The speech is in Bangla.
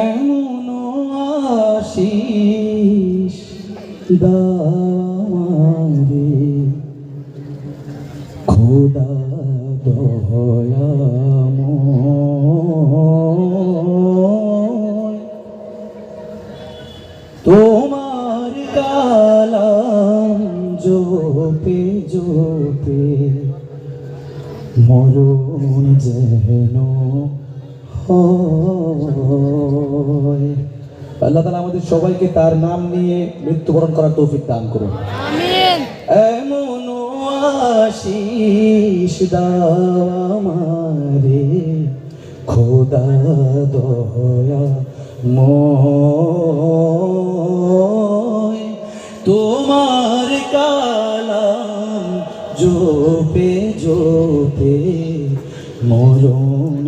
এমন আশিস দারে খোদা দয়াময়, তোমার কালাম জপে জপে মরণ যেন হয়। আল্লাহ তাআলা আমাদের সবাইকে তার নাম নিয়ে মৃত্যুবরণ করার তৌফিক দান করুন, আমিন। এমন আশিস দাও আমারে খোদা দয়াময়, তোমার কালাম জপে জপে মরণ